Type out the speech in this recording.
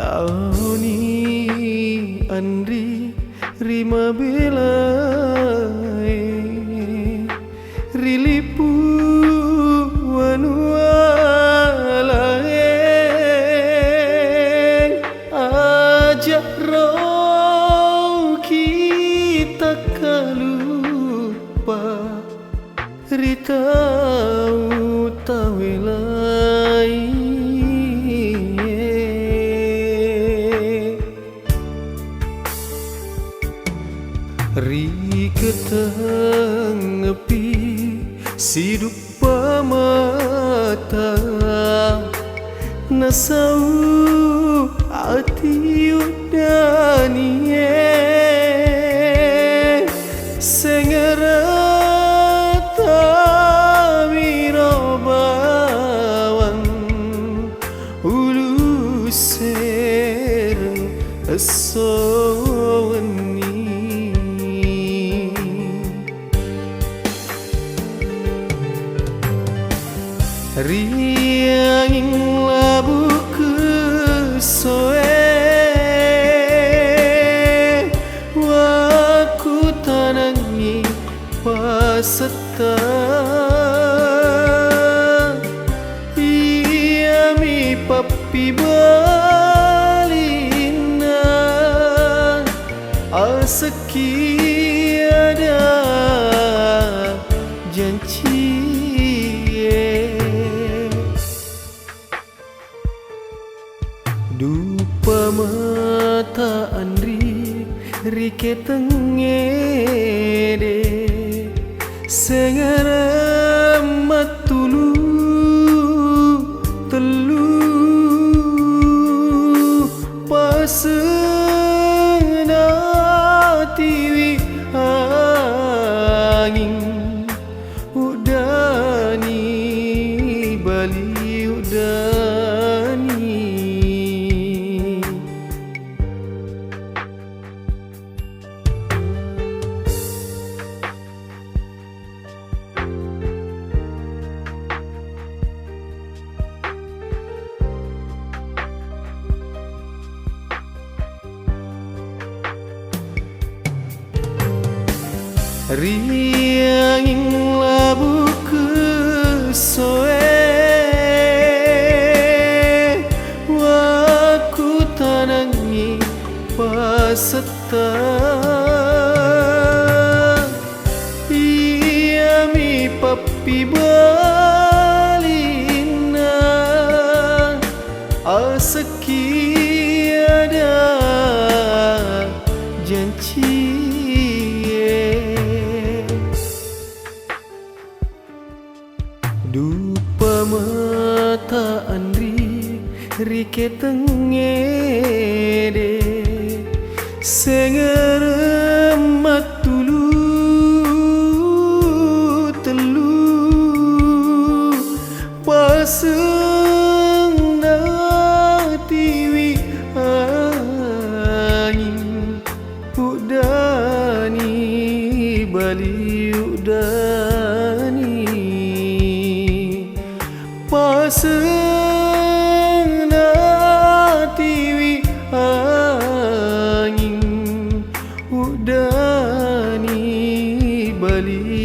Aoni Andri Rima Belai Rilipu Wanualaeng Ajak roh kita kalupa Ritau tawelai Ri ketang ngepi sidup pamata nasau ati udanie sengerata wirobawan ulu sereng esoweni Rianging labu kesoe Waku tanangi paseta Ia mi papi balina Aseki ada janji Dupa mata Andri Rike tengede Sengara matulu Telu Pasena tiwi angin Udani Bali udani Rianging labu kesoe Waku tanangi paseta Ia mi papi balina Aseki ada janji Dupa mata Andri Rike tengede Sengere matulu Telu Pasena tiwi angin Udani Bali udani Pasena tiwi angin Udani Bali